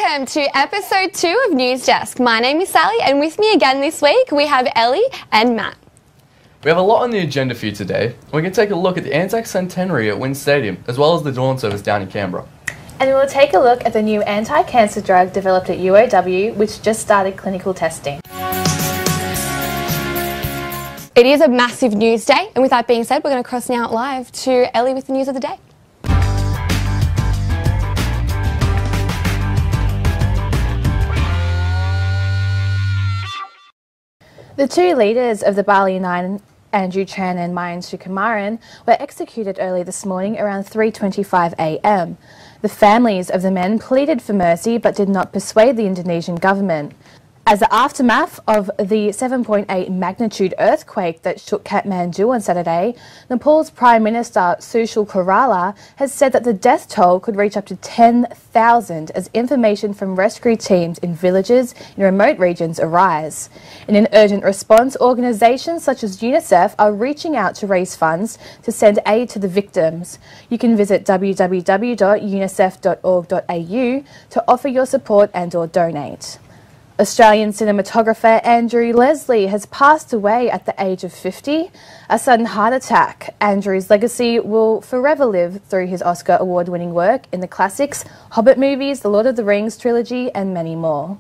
Welcome to episode 2 of Newsdesk. My name is Sally, and with me again this week we have Ellie and Matt. We have a lot on the agenda for you today. We can take a look at the ANZAC centenary at WIN Stadium, as well as the dawn service down in Canberra. And we'll take a look at the new anti-cancer drug developed at UOW, which just started clinical testing. It is a massive news day, and with that being said, we're going to cross now live to Ellie with the news of the day. The two leaders of the Bali 9, Andrew Chan and Mayan Sukumaran, were executed early this morning around 3:25 a.m. The families of the men pleaded for mercy but did not persuade the Indonesian government. As the aftermath of the 7.8 magnitude earthquake that shook Kathmandu on Saturday, Nepal's Prime Minister Sushil Koirala has said that the death toll could reach up to 10,000 as information from rescue teams in villages in remote regions arise. In an urgent response, organisations such as UNICEF are reaching out to raise funds to send aid to the victims. You can visit www.unicef.org.au to offer your support and/or donate. Australian cinematographer Andrew Leslie has passed away at the age of 50, a sudden heart attack. Andrew's legacy will forever live through his Oscar award-winning work in the classics, Hobbit movies, The Lord of the Rings trilogy and many more.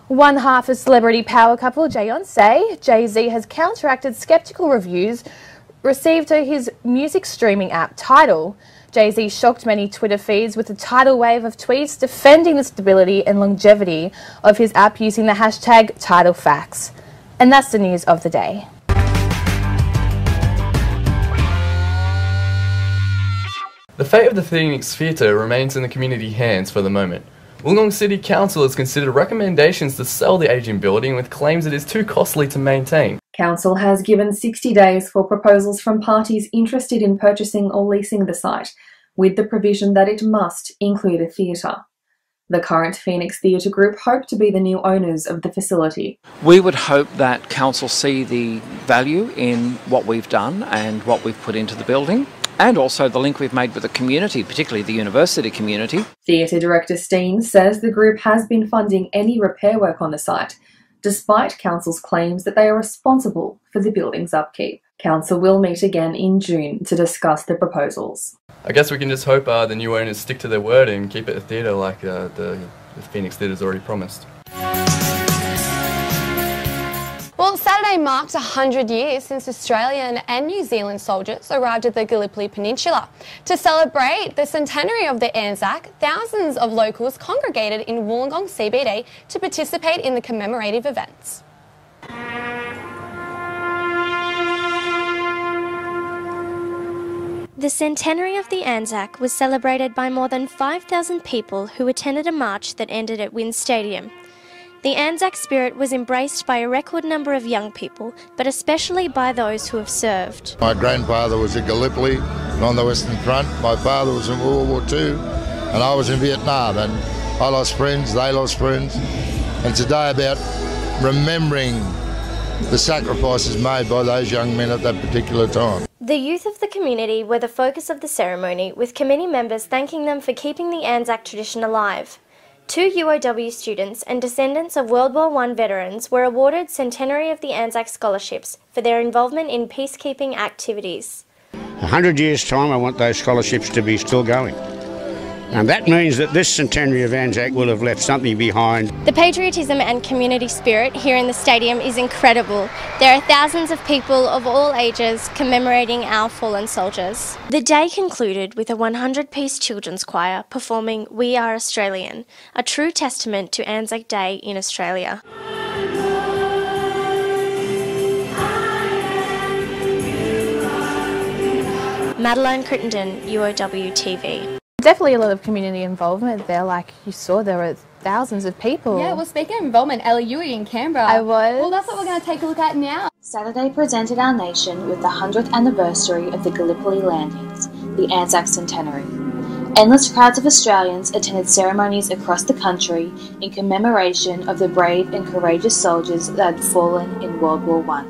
One half of celebrity power couple Beyoncé, Jay-Z has counteracted sceptical reviews received to his music streaming app Tidal. Jay-Z shocked many Twitter feeds with a tidal wave of tweets defending the stability and longevity of his app using the hashtag TidalFacts. And that's the news of the day. The fate of the Phoenix Theatre remains in the community hands for the moment. Wollongong City Council has considered recommendations to sell the ageing building with claims it is too costly to maintain. Council has given 60 days for proposals from parties interested in purchasing or leasing the site, with the provision that it must include a theatre. The current Phoenix Theatre Group hope to be the new owners of the facility. We would hope that Council see the value in what we've done and what we've put into the building, and also the link we've made with the community, particularly the university community. Theatre Director Steen says the group has been funding any repair work on the site, despite Council's claims that they are responsible for the building's upkeep. Council will meet again in June to discuss the proposals. I guess we can just hope the new owners stick to their word and keep it a theatre like the Phoenix Theatre's already promised. Well, Saturday marked 100 years since Australian and New Zealand soldiers arrived at the Gallipoli Peninsula. To celebrate the centenary of the ANZAC, thousands of locals congregated in Wollongong CBD to participate in the commemorative events. The centenary of the ANZAC was celebrated by more than 5,000 people who attended a march that ended at WIN Stadium. The ANZAC spirit was embraced by a record number of young people, but especially by those who have served. My grandfather was at Gallipoli and on the Western Front. My father was in World War II and I was in Vietnam, and I lost friends, they lost friends. And it's a day about remembering the sacrifices made by those young men at that particular time. The youth of the community were the focus of the ceremony, with committee members thanking them for keeping the ANZAC tradition alive. 2 UOW students and descendants of World War I veterans were awarded Centenary of the ANZAC scholarships for their involvement in peacekeeping activities. 100 years' time, I want those scholarships to be still going. And that means that this centenary of ANZAC will have left something behind. The patriotism and community spirit here in the stadium is incredible. There are thousands of people of all ages commemorating our fallen soldiers. The day concluded with a 100-piece children's choir performing We Are Australian, a true testament to ANZAC Day in Australia. Madeline Crittenden, UOWTV. Definitely a lot of community involvement there. Like you saw, there were thousands of people. Yeah, well, speaking of involvement, Ellie, you were in Canberra. I was. Well, that's what we're going to take a look at now. Saturday presented our nation with the 100th anniversary of the Gallipoli landings, the ANZAC centenary. Endless crowds of Australians attended ceremonies across the country in commemoration of the brave and courageous soldiers that had fallen in World War I.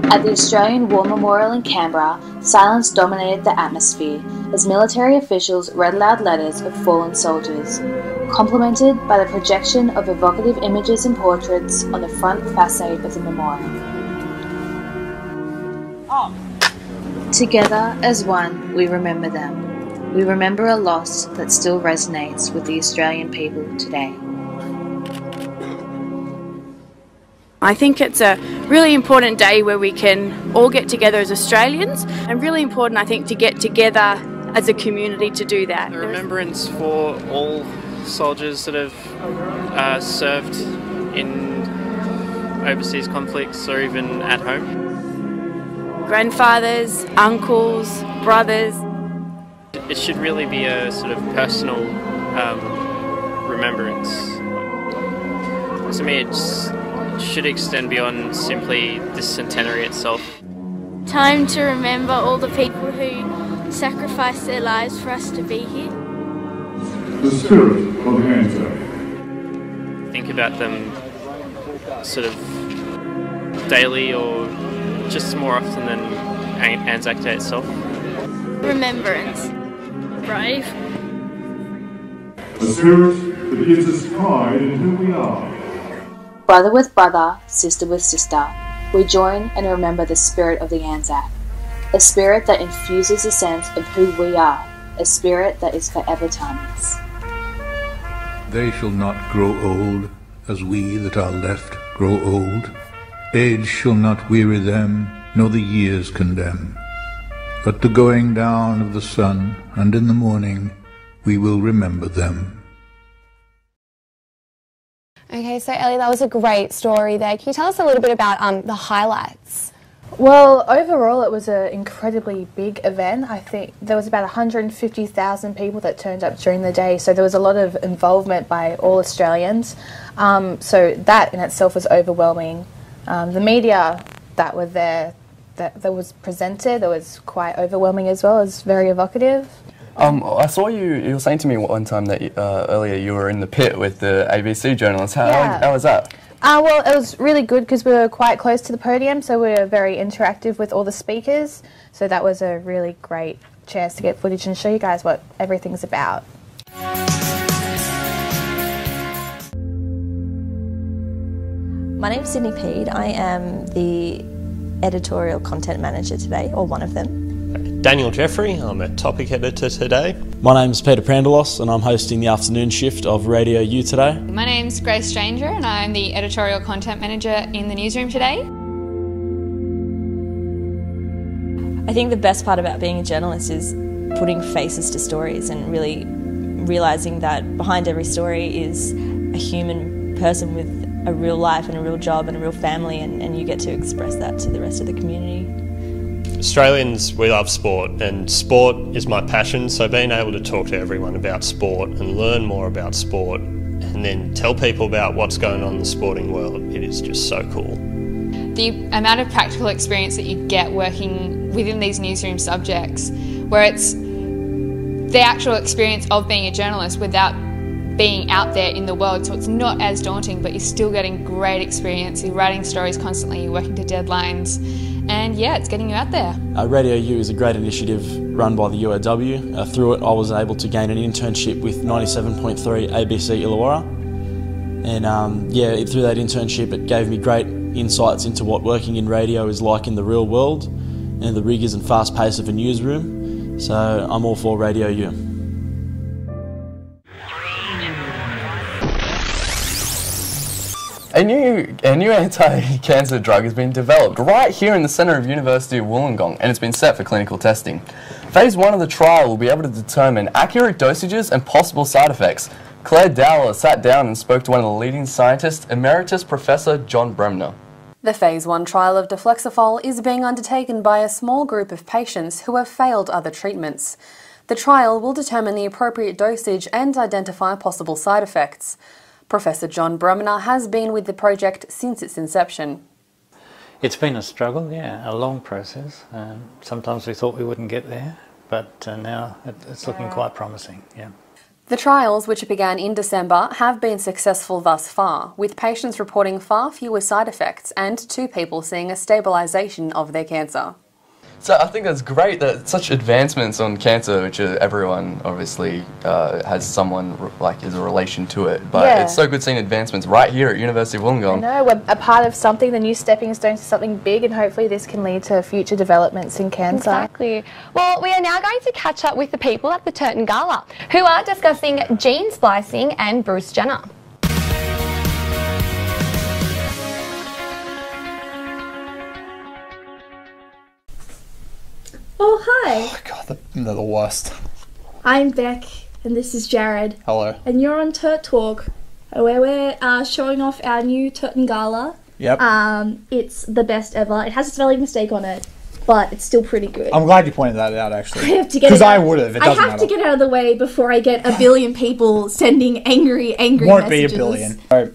At the Australian War Memorial in Canberra, silence dominated the atmosphere as military officials read aloud letters of fallen soldiers, complemented by the projection of evocative images and portraits on the front facade of the memorial. Together as one, we remember them. We remember a loss that still resonates with the Australian people today. I think it's a really important day where we can all get together as Australians, and really important, I think, to get together as a community to do that. A remembrance for all soldiers that have served in overseas conflicts or even at home. Grandfathers, uncles, brothers. It should really be a sort of personal remembrance. To me, it should extend beyond simply the centenary itself. Time to remember all the people who sacrificed their lives for us to be here. The spirit of ANZAC. Think about them sort of daily or just more often than ANZAC Day itself. Remembrance. Brave. A spirit that gives us pride in who we are. Brother with brother, sister with sister, we join and remember the spirit of the ANZAC, a spirit that infuses a sense of who we are, a spirit that is forever timeless. They shall not grow old, as we that are left grow old. Age shall not weary them, nor the years condemn. At the going down of the sun, and in the morning, we will remember them. Okay, so Ellie, that was a great story there. Can you tell us a little bit about the highlights? Well, overall it was an incredibly big event. I think there was about 150,000 people that turned up during the day, so there was a lot of involvement by all Australians. So that in itself was overwhelming. The media that were there, that was presented, that was quite overwhelming as well. It was very evocative. I saw you were saying to me one time that earlier you were in the pit with the ABC journalists. How was that? Well, it was really good because we were quite close to the podium, so we were very interactive with all the speakers. So that was a really great chance to get footage and show you guys what everything's about. My name's Sydney Peed. I am the editorial content manager today, or one of them. Daniel Jeffrey, I'm a topic editor today. My name's Peter Prandalos and I'm hosting the afternoon shift of Radio U today. My name's Grace Stranger and I'm the editorial content manager in the newsroom today. I think the best part about being a journalist is putting faces to stories and really realising that behind every story is a human person with a real life and a real job and a real family, and you get to express that to the rest of the community. Australians, we love sport, and sport is my passion, so being able to talk to everyone about sport and learn more about sport and then tell people about what's going on in the sporting world, it is just so cool. The amount of practical experience that you get working within these newsroom subjects, where it's the actual experience of being a journalist without being out there in the world, so it's not as daunting, but you're still getting great experience. You're writing stories constantly, you're working to deadlines, and yeah, it's getting you out there. Radio U is a great initiative run by the UOW. Through it I was able to gain an internship with 97.3 ABC Illawarra, and through that internship it gave me great insights into what working in radio is like in the real world and the rigours and fast pace of a newsroom, so I'm all for Radio U. A new anti-cancer drug has been developed right here in the centre of University of Wollongong, and it's been set for clinical testing. Phase 1 of the trial will be able to determine accurate dosages and possible side effects. Claire Dowler sat down and spoke to one of the leading scientists, Emeritus Professor John Bremner. The Phase 1 trial of Deflexifol is being undertaken by a small group of patients who have failed other treatments. The trial will determine the appropriate dosage and identify possible side effects. Professor John Bremner has been with the project since its inception. It's been a struggle, a long process. Sometimes we thought we wouldn't get there, but now it's looking quite promising, The trials, which began in December, have been successful thus far, with patients reporting far fewer side effects and 2 people seeing a stabilisation of their cancer. So I think that's great that such advancements on cancer, which everyone obviously has someone like is a relation to it, but it's so good seeing advancements right here at University of Wollongong. I know, we're a part of something, the new stepping stones to something big, and hopefully this can lead to future developments in cancer. Exactly. Well, we are now going to catch up with the people at the Tert Gala, who are discussing gene splicing and Bruce Jenner. Oh, hi. Oh, God, they're the worst. I'm Beck, and this is Jared. Hello. And you're on Tert Talk, where we're showing off our new Tert Gala. Yep. It's the best ever. It has a spelling mistake on it, but it's still pretty good. I'm glad you pointed that out, actually. I have to get because I would have. It doesn't matter. I have to get out of the way before I get a billion people sending angry Won't messages. be a billion. So,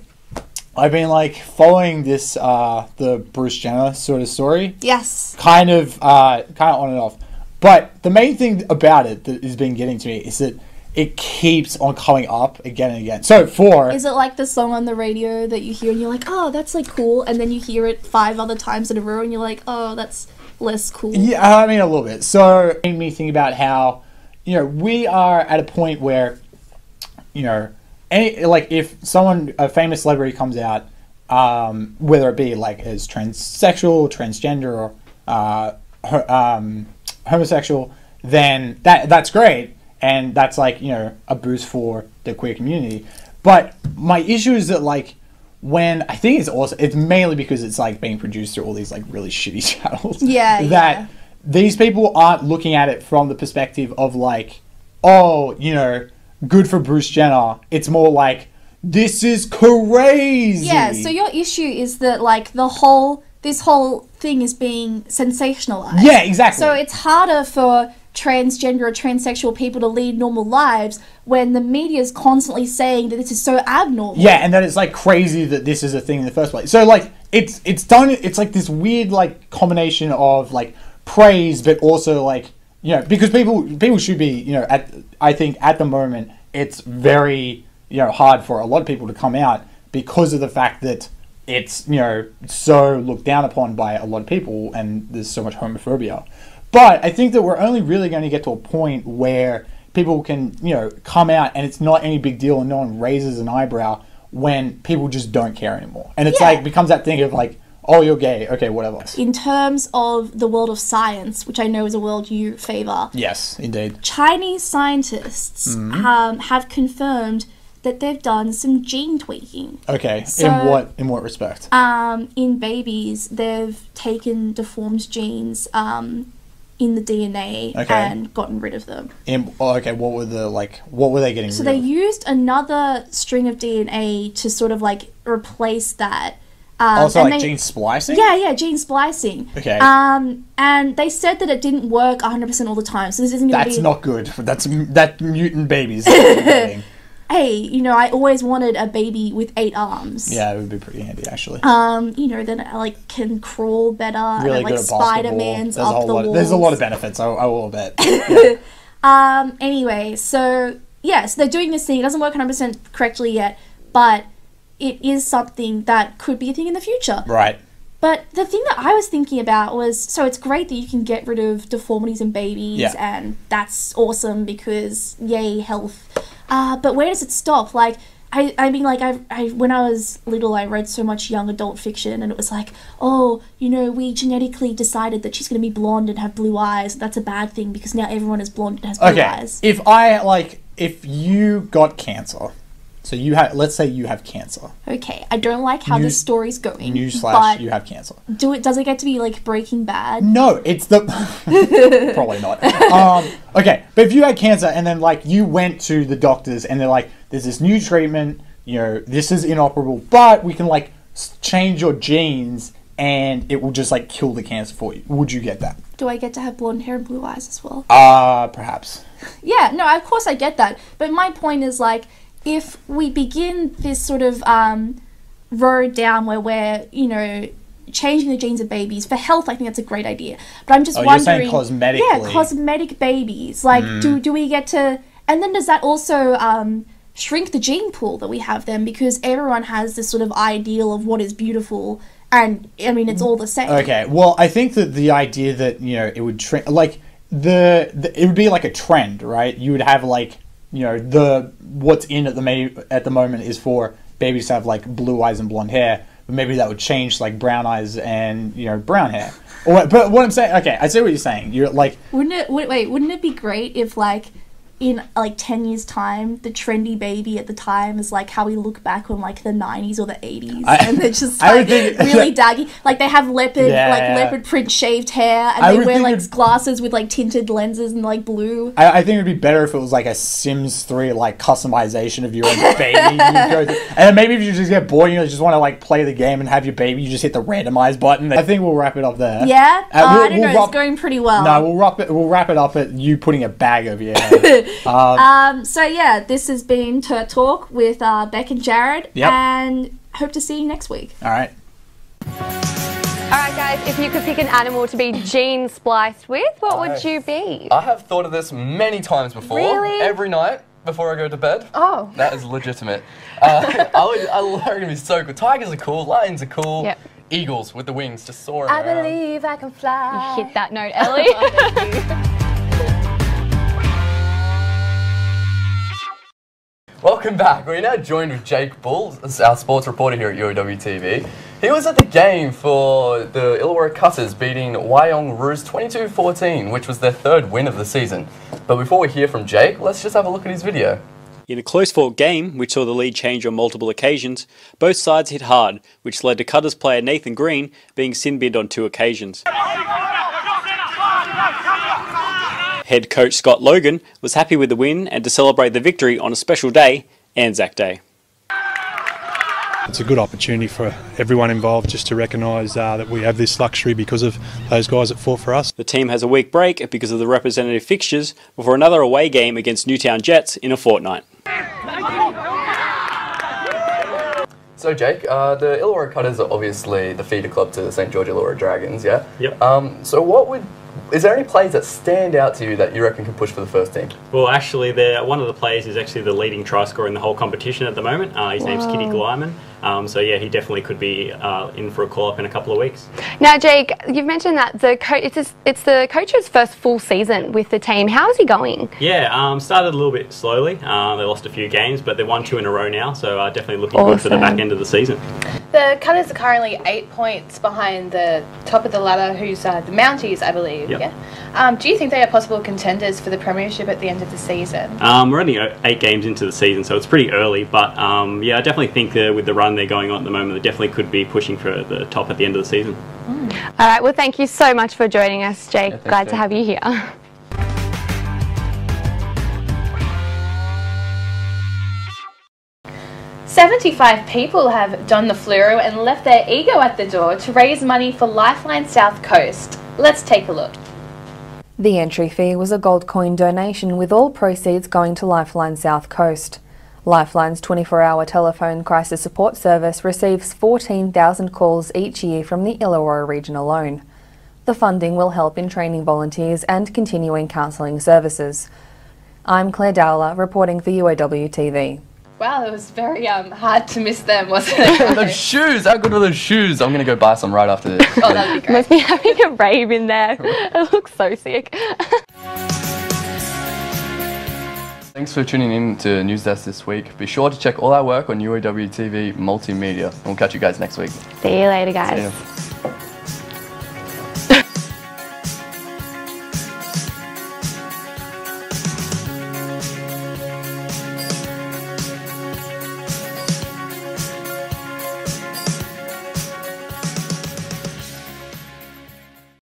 I've been like following this the Bruce Jenner sort of story. Yes. Kind of on and off. But the main thing about it that has been getting to me is that it keeps on coming up again and again. So Is it like the song on the radio that you hear and you're like, oh, that's like cool, and then you hear it 5 other times in a row and you're like, oh, that's less cool? Yeah, I mean a little bit. So it made me think about how, we are at a point where, if a famous celebrity comes out, whether it be like as transsexual, transgender, or homosexual, then that's great, and that's like a boost for the queer community. But my issue is that when I think it's mainly because it's like being produced through all these like really shitty channels. Yeah. These people aren't looking at it from the perspective of like, oh, good for Bruce Jenner. It's more like, this is crazy. Yeah, so your issue is that like this whole thing is being sensationalized. Yeah, exactly. So it's harder for transgender or transsexual people to lead normal lives when the media is constantly saying that this is so abnormal. Yeah, and that it's like crazy that this is a thing in the first place. So like it's like this weird like combination of like praise, but also like, because people should be, I think at the moment it's very hard for a lot of people to come out because of the fact that it's, so looked down upon by a lot of people and there's so much homophobia. But I think that we're only really going to get to a point where people can, come out and it's not any big deal and no one raises an eyebrow when people just don't care anymore. And it's becomes that thing of like, oh, you're gay, okay, whatever. In terms of the world of science, which I know is a world you favour. Yes, indeed. Chinese scientists have confirmed that they've done some gene tweaking. Okay, so, in what respect? In babies, they've taken deformed genes in the DNA and gotten rid of them. What were they getting rid of? So they used another string of DNA to sort of like replace that. Gene splicing? Yeah, gene splicing. Okay. And they said that it didn't work 100% all the time. So this isn't going to be... That's not good. That mutant babies. Hey, I always wanted a baby with 8 arms. Yeah, it would be pretty handy, actually. Then I like can crawl better. Really and good like at Spider-Man's up the walls. There's a lot of benefits, I will bet. Anyway, so they're doing this thing. It doesn't work 100% correctly yet, but it is something that could be a thing in the future. Right. But the thing that I was thinking about was, so it's great that you can get rid of deformities in babies, and that's awesome because yay, health. But where does it stop? Like, I mean, like, I when I was little, I read so much young adult fiction, and it was like, oh, we genetically decided that she's going to be blonde and have blue eyes. That's a bad thing because now everyone is blonde and has blue eyes. If you got cancer, so let's say you have cancer. Okay, I don't like how this story's going. Newsflash, you have cancer. Does it get to be like Breaking Bad? No, it's probably not. Okay, but if you had cancer and then like you went to the doctors and they're like, there's this new treatment, this is inoperable, but we can like change your genes and it will just like kill the cancer for you. Would you get that? Do I get to have blonde hair and blue eyes as well? Perhaps. Yeah, no, of course I get that. But my point is like, if we begin this sort of road down where we're, changing the genes of babies for health, I think that's a great idea. But I'm just wondering... You're saying cosmetically? Yeah, cosmetic babies. Like, do we get to... And then does that also shrink the gene pool that we have then? Because everyone has this sort of ideal of what is beautiful, and I mean, it's all the same. Okay, well, I think that the idea that, you know, it would like it would be like a trend, right? You would have like, you know, what's in at the moment is for babies to have like blue eyes and blonde hair, but maybe that would change to like brown eyes and, you know, brown hair. But what I'm saying, okay, I see what you're saying. You're like, wouldn't it be great if like in like 10 years time the trendy baby at the time is like how we look back on like the 90s or the 80s, and they're just like really daggy, like they have leopard print shaved hair, and they wear like glasses with like tinted lenses and like blue. I think it would be better if it was like a Sims 3 like customization of your own baby. And then maybe if you just get bored, you just want to like play the game and have your baby, you just hit the randomize button. I think we'll wrap it up there. Yeah, I don't know, it's going pretty well. No, we'll wrap it up at you putting a bag over your head. So yeah, this has been Tert Talk with Beck and Jared, and hope to see you next week. All right. Alright guys, if you could pick an animal to be gene spliced with, what would you be? I have thought of this many times before. Really? Every night before I go to bed. Oh. That is legitimate. I reckon it'd be so cool. Tigers are cool, lions are cool. Yep. Eagles with the wings just soaring I around. believe I can fly. You hit that note, Ellie. Welcome back. We're now joined with Jake Bull, our sports reporter here at UOWTV. He was at the game for the Illawarra Cutters beating Wyong Roos 22-14, which was their third win of the season. But before we hear from Jake, let's just have a look at his video. In a close-fought game, which saw the lead change on multiple occasions, both sides hit hard, which led to Cutters player Nathan Green being sin-binned on 2 occasions. Head coach Scott Logan was happy with the win and to celebrate the victory on a special day, ANZAC Day. It's a good opportunity for everyone involved just to recognise that we have this luxury because of those guys that fought for us. The team has a week break because of the representative fixtures before another away game against Newtown Jets in a fortnight. So Jake, the Illawarra Cutters are obviously the feeder club to the St George Illawarra Dragons, yeah? Yep. So is there any players that stand out to you that you reckon can push for the first team? Well, actually, one of the players is actually the leading try scorer in the whole competition at the moment. His name's Kitty Glyman. So yeah, he definitely could be in for a call-up in a couple of weeks. Now, Jake, you've mentioned that it's the coach's first full season with the team. How is he going? Yeah, started a little bit slowly. They lost a few games, but they won 2 in a row now, so definitely looking good for the back end of the season. The Cutters are currently 8 points behind the top of the ladder, who's the Mounties, I believe. Yep. Yeah. Do you think they are possible contenders for the premiership at the end of the season? We're only 8 games into the season, so it's pretty early. But yeah, I definitely think with the run they're going on at the moment, they definitely could be pushing for the top at the end of the season. All right. Well, thank you so much for joining us, Jake. Yeah, Glad to have you here. 75 people have donned the fluoro and left their ego at the door to raise money for Lifeline South Coast. Let's take a look. The entry fee was a gold coin donation, with all proceeds going to Lifeline South Coast. Lifeline's 24-hour telephone crisis support service receives 14,000 calls each year from the Illawarra region alone. The funding will help in training volunteers and continuing counselling services. I'm Claire Dowler, reporting for UOWTV. Wow, it was very hard to miss them, wasn't it? Those shoes! How good were those shoes? I'm going to go buy some right after this. Oh, that'd be great. Must be having a rave in there. It looks so sick. Thanks for tuning in to Newsdesk this week. Be sure to check all our work on UOWTV Multimedia. And we'll catch you guys next week. See you later, guys. See ya.